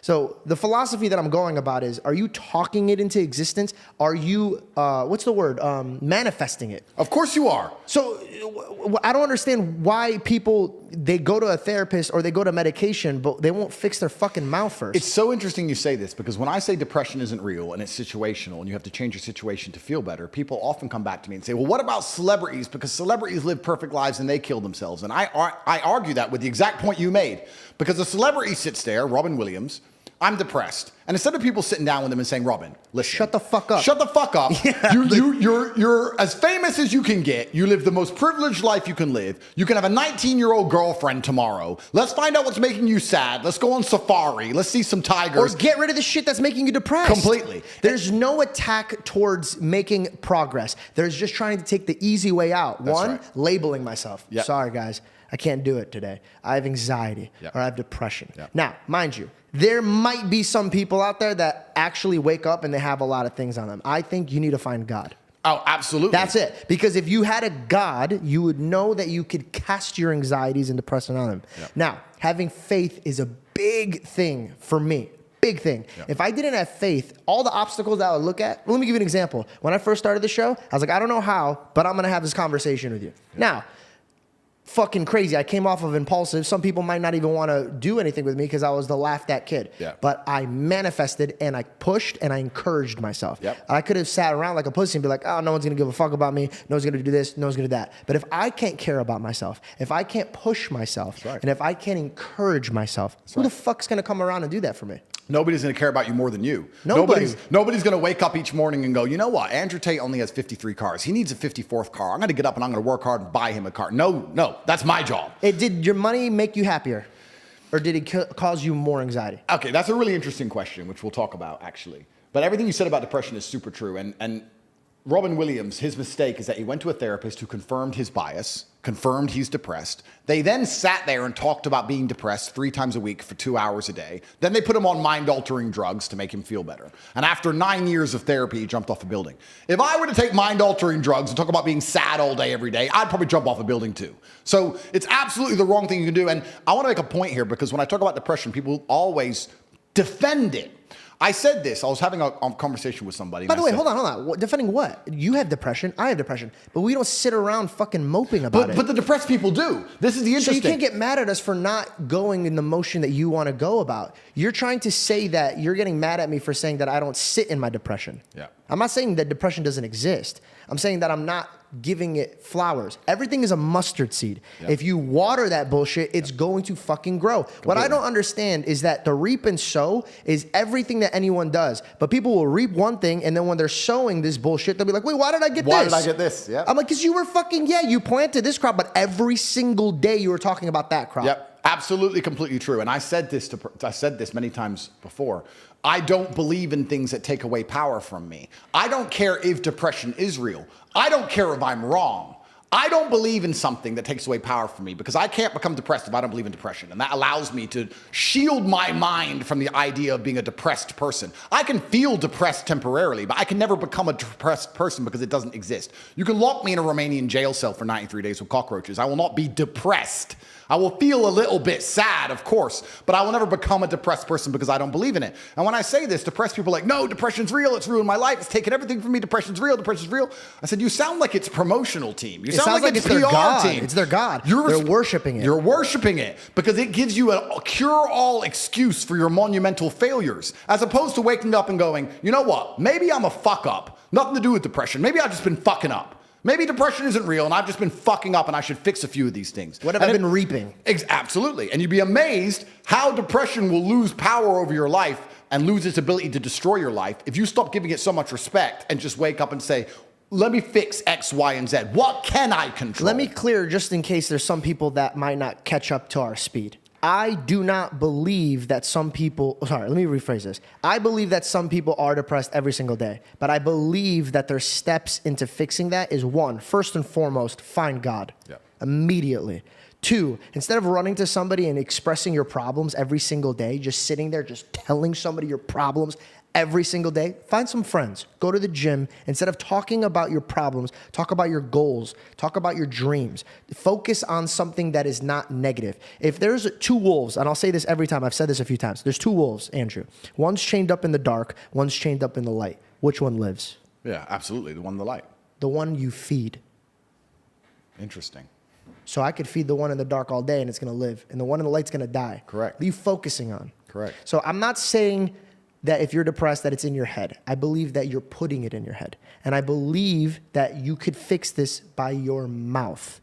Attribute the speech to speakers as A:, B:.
A: So the philosophy that I'm going about is, are you talking it into existence? Are you, what's the word? Manifesting it.
B: Of course you are.
A: So I don't understand why people, they go to a therapist or they go to medication, but they won't fix their fucking mouth first.
B: It's so interesting you say this, because when I say depression isn't real and it's situational and you have to change your situation to feel better, people often come back to me and say, well, what about celebrities? Because celebrities live perfect lives and they kill themselves. And I argue that with the exact point you made, because a celebrity sits there, Robin Williams, I'm depressed. And instead of people sitting down with him and saying, Robin, listen.
A: Shut the fuck up.
B: Shut the fuck up.
A: Yeah.
B: You're as famous as you can get. You live the most privileged life you can live. You can have a 19-year-old girlfriend tomorrow. Let's find out what's making you sad. Let's go on safari. Let's see some tigers.
A: Or get rid of the shit that's making you depressed.
B: Completely.
A: There's no attack towards making progress. There's just trying to take the easy way out.
B: That's
A: One,
B: right.
A: labeling myself.
B: Yep.
A: Sorry, guys. I can't do it today. I have anxiety
B: Yep.
A: or I have depression.
B: Yep.
A: Now, mind you, there might be some people out there that actually wake up and they have a lot of things on them. I think you need to find God.
B: Oh, absolutely.
A: That's it. Because if you had a God, you would know that you could cast your anxieties and depression on him.
B: Yep.
A: Now, having faith is a big thing for me. Big thing.
B: Yep.
A: If I didn't have faith, all the obstacles that I would look at, let me give you an example. When I first started the show, I was like, I don't know how, but I'm going to have this conversation with you. Yep. Now, fucking crazy. I came off of impulsive. Some people might not even want to do anything with me because I was the laughed at kid.
B: Yeah.
A: But I manifested and I pushed and I encouraged myself.
B: Yep.
A: I could have sat around like a pussy and be like, oh, no one's going to give a fuck about me. No one's going to do this. No one's going to do that. But if I can't care about myself, if I can't push myself,
B: right.
A: and if I can't encourage myself, who the fuck's going to come around and do that for me?
B: Nobody's going to care about you more than you.
A: Nobody.
B: Nobody's going to wake up each morning and go, you know what? Andrew Tate only has 53 cars. He needs a 54th car. I'm going to get up and I'm going to work hard and buy him a car. No, that's my job.
A: Did your money make you happier? Or did it cause you more anxiety?
B: Okay, that's a really interesting question, which we'll talk about, actually. But everything you said about depression is super true. And Robin Williams, his mistake is that he went to a therapist who confirmed his bias, confirmed he's depressed. They then sat there and talked about being depressed 3 times a week for 2 hours a day. Then they put him on mind-altering drugs to make him feel better. And after 9 years of therapy, he jumped off a building. If I were to take mind-altering drugs and talk about being sad all day, every day, I'd probably jump off a building too. So it's absolutely the wrong thing you can do. And I want to make a point here, because when I talk about depression, people always defend it. I said this. I was having a conversation with somebody.
A: By the way, hold on. Defending what? You have depression. I have depression. But we don't sit around fucking moping about it.
B: But the depressed people do. This is the interesting.
A: So you can't get mad at us for not going in the motion that you want to go about. You're trying to say that you're getting mad at me for saying that I don't sit in my depression.
B: Yeah.
A: I'm not saying that depression doesn't exist. I'm saying that I'm not giving it flowers. Everything is a mustard seed.
B: Yeah.
A: If you water that bullshit, it's going to fucking grow. Completely. What I don't understand is that the reap and sow is everything that anyone does. But people will reap one thing, and then when they're sowing this bullshit, they'll be like, wait, why did I get this?
B: Why did I get this? Yeah.
A: I'm like, because you were fucking, you planted this crop, but every single day you were talking about that crop.
B: Yep. Absolutely, completely true. And I said this many times before. I don't believe in things that take away power from me. I don't care if depression is real. I don't care if I'm wrong. I don't believe in something that takes away power from me, because I can't become depressed if I don't believe in depression. And that allows me to shield my mind from the idea of being a depressed person. I can feel depressed temporarily, but I can never become a depressed person because it doesn't exist. You can lock me in a Romanian jail cell for 93 days with cockroaches. I will not be depressed. I will feel a little bit sad, of course, but I will never become a depressed person because I don't believe in it. And when I say this, depressed people are like, no, depression's real. It's ruined my life. It's taken everything from me. Depression's real. Depression's real. I said, you sound like it's promotional team. You sound like it's
A: their
B: PR
A: God.
B: team.
A: It's their God. They're worshiping it.
B: You're worshiping it because it gives you a cure-all excuse for your monumental failures, as opposed to waking up and going, you know what? Maybe I'm a fuck up. Nothing to do with depression. Maybe I've just been fucking up. Maybe depression isn't real and I've just been fucking up and I should fix a few of these things.
A: What have I been reaping?
B: Absolutely. And you'd be amazed how depression will lose power over your life and lose its ability to destroy your life if you stop giving it so much respect and just wake up and say, let me fix X, Y, and Z. What can I control?
A: Let me clear, just in case there's some people that might not catch up to our speed. I do not believe that some people, sorry, let me rephrase this. I believe that some people are depressed every single day, but I believe that their steps into fixing that is, one, first and foremost, find God immediately. 2, instead of running to somebody and expressing your problems every single day, just sitting there, just telling somebody your problems every single day, find some friends. Go to the gym. Instead of talking about your problems, talk about your goals. Talk about your dreams. Focus on something that is not negative. If there's two wolves, and I'll say this every time, I've said this a few times. There's two wolves, Andrew. One's chained up in the dark. One's chained up in the light. Which one lives?
B: Yeah, absolutely. The one in the light.
A: The one you feed.
B: Interesting.
A: So I could feed the one in the dark all day and it's going to live. And the one in the light's going to die.
B: Correct.
A: What are you focusing on?
B: Correct.
A: So I'm not saying that if you're depressed that it's in your head. I believe that you're putting it in your head. And I believe that you could fix this by your mouth.